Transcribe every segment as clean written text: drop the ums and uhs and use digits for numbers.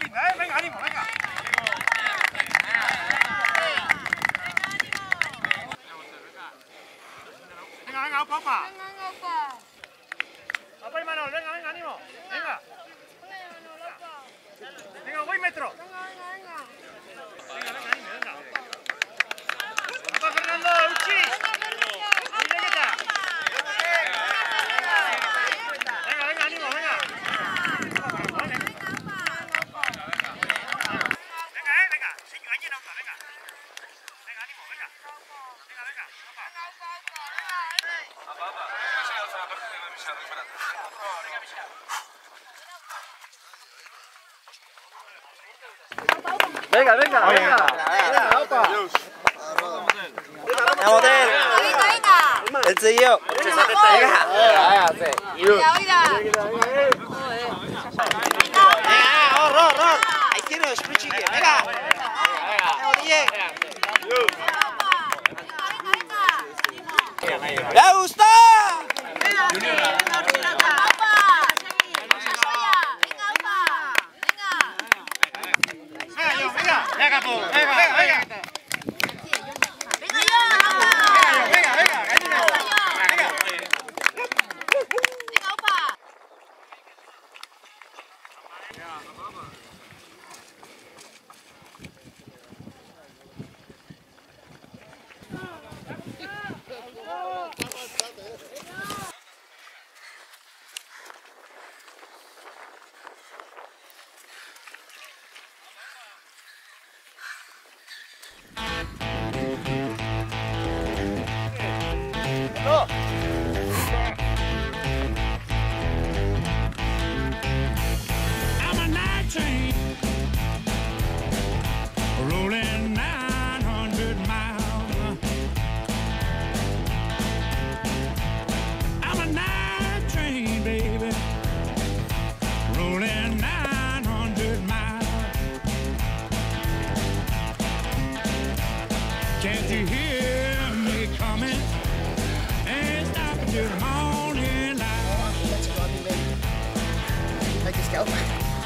pinta, venga, ánimo, venga. Venga, opa, opa. Opa y Manol, venga, ánimo. Venga. Venga, voy metro. Venga, ánimo, venga. Opa, Fernando, Uchi. Venga, ánimo, venga. Venga, sí, allí no está, venga. Venga, ánimo, venga. Venga, Venga, venga, venga. Opa. Model. El CEO. Venga, horror. Hay que no escuchar. Venga. ¡Me gusta! Can't you hear me coming? Ain't stopping till the morning light.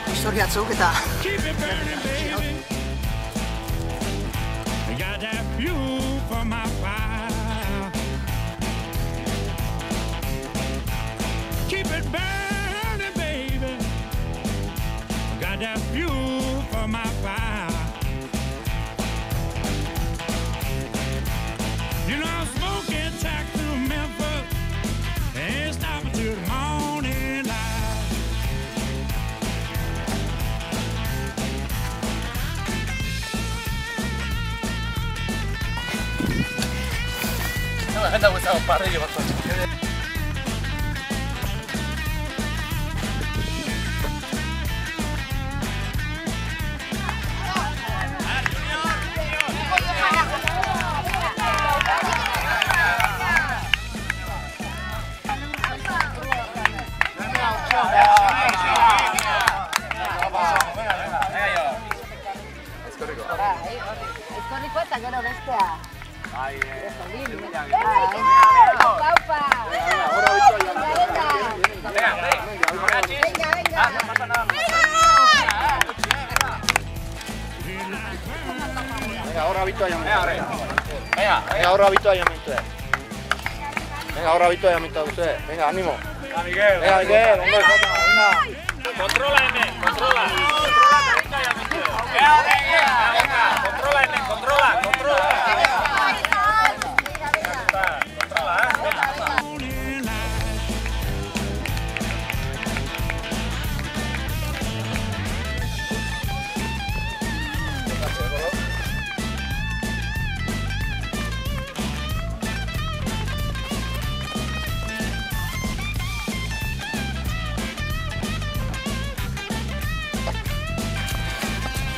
Historia atzuketa. Keep it burning, baby. I got that fuel for my fire. Keep it burning, baby. I got that fuel for my fire. You know I'm smoking tack through Memphis. Ain't stopping till the morning light. La gente ha gustado un parrillo bastante. Eskorriko eta gero bestea. Bai, Opa! Venga, ahora avituallamiento. Venga, ahora avituallamiento. Venga, ahora avituallamiento usted. Venga, ánimo. Venga, Miguel. Venga, Miguel, venga. Controla, controla. Venga. Controla.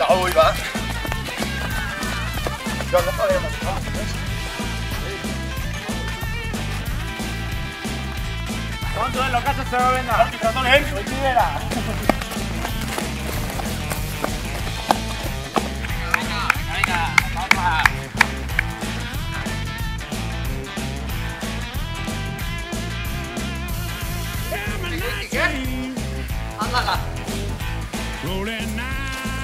Uy, va. Yo no podemos. ¿Cuánto es lo que hace se va a vengar? Hoy libera. Venga, vamos. Ándala. Rolling 900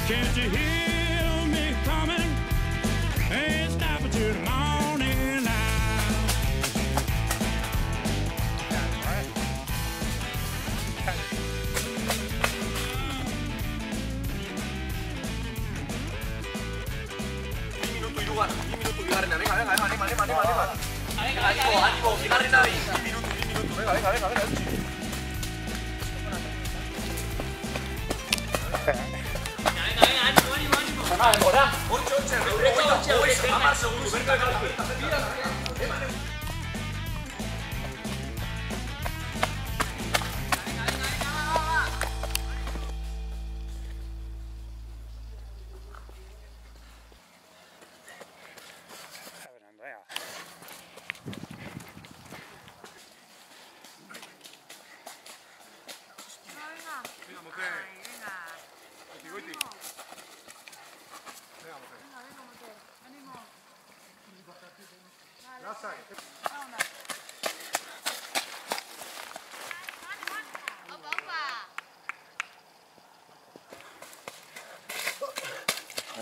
Can't you hear me coming? Ain't stopping till the morning light. Minuto y lugar, Arena, venga, ánimo, siga Arena ahí. 10 minutos, venga.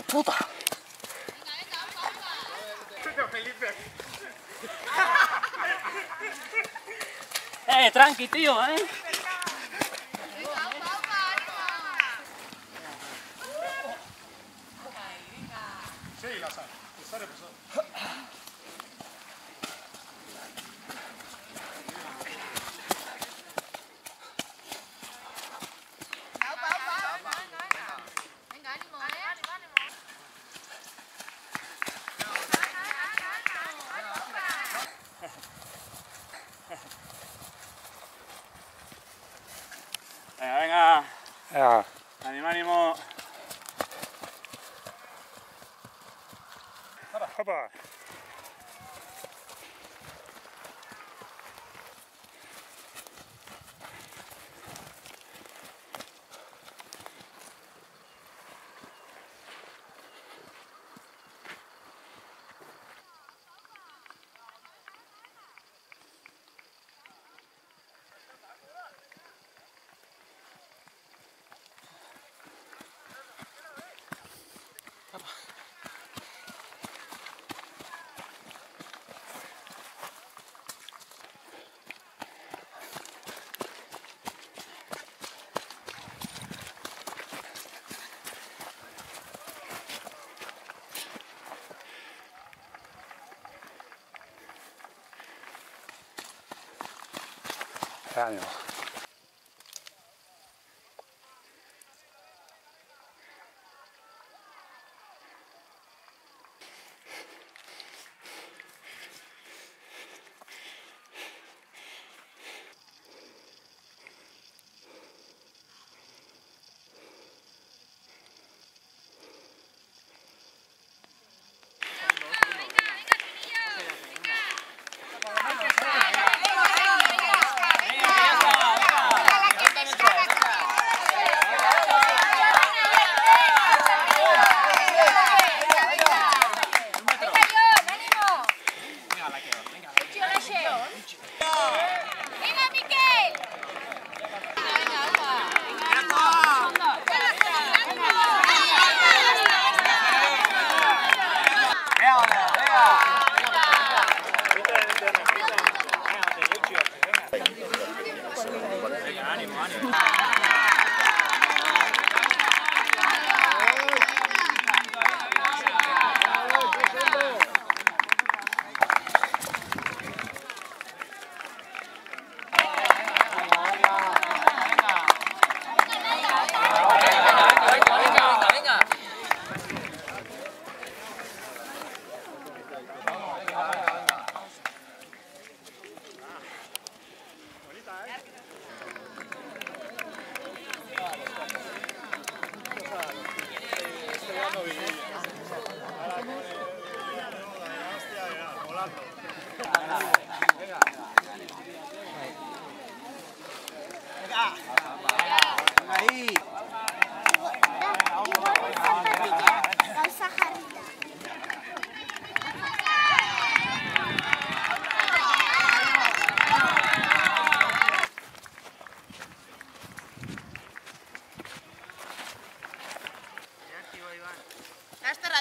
Puta. Tranqui, tío, Sí, la sale. Venga. Ánimo. Hopa. Ánimo.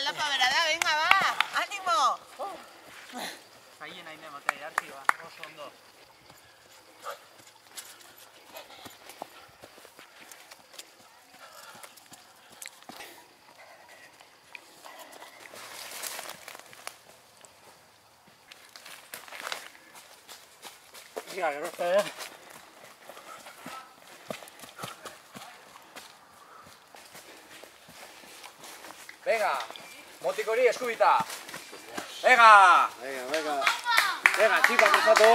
aldapa bera da, venga, ba! Animo! Zaien hain emote, jartzi ba, oso ondo. Mira, que no está, Venga, motiko hori eskubita. Venga. Venga, txipa, cruzatu.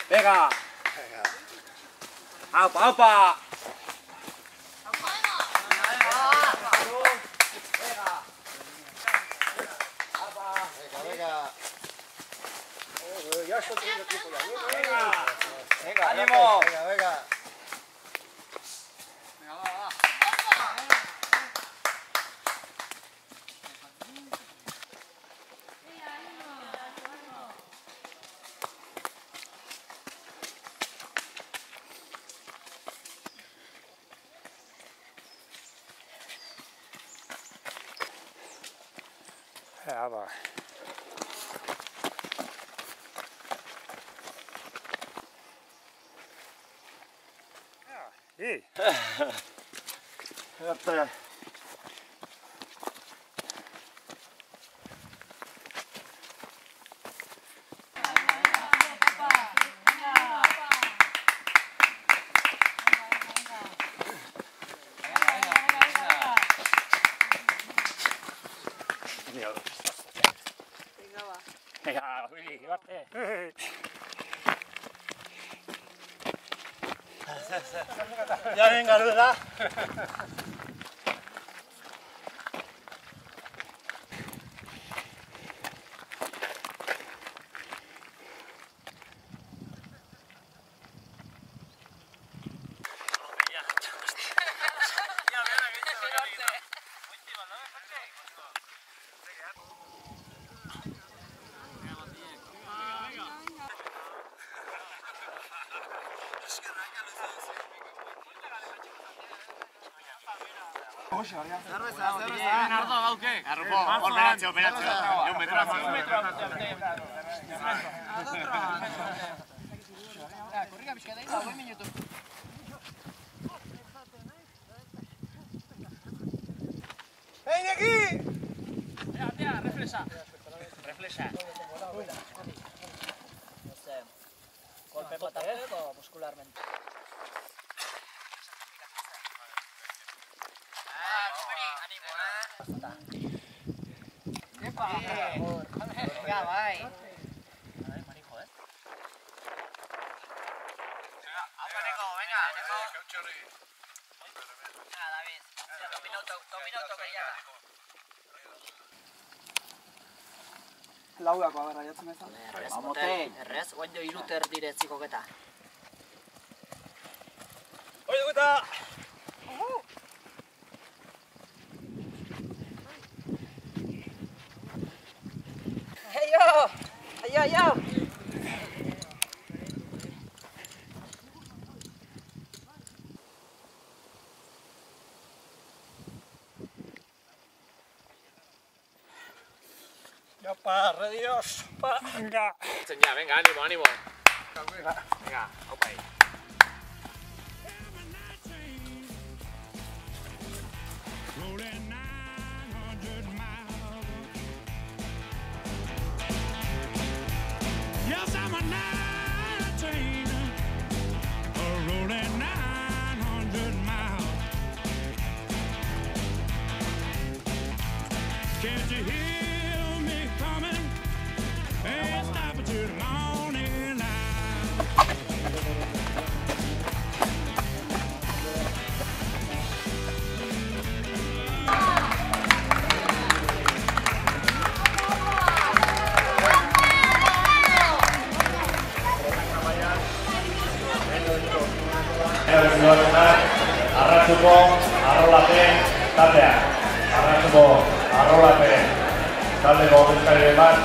Venga. Aupa, aupa. Venga, ánimo. Aber. Hey. Venga, Willy, llevarte. Ya venga, ¿verdad? Reflexa. No sé. Golpe patadero o muscularmente. Venga, bai. A ver, marijo, Venga, Neko, venga, Neko. Venga, David. Tominoto gehiago. Lauak bagarra jatzen ez da. Errez, motel. Errez, guain jo iruter diretziko geta. Oye, gueta. Ayo. Ya para, Dios. Venga. Ya, venga, ánimo, ánimo. Venga, aupa ahí. Rolling 900 miles. Yes, I'm a night train, rolling 900 miles. Can't you hear me coming? Ain't stopping too long in line. Arratsuko arrolapen taldea. Arratsuko arrolapen taldeko ordezkari bat.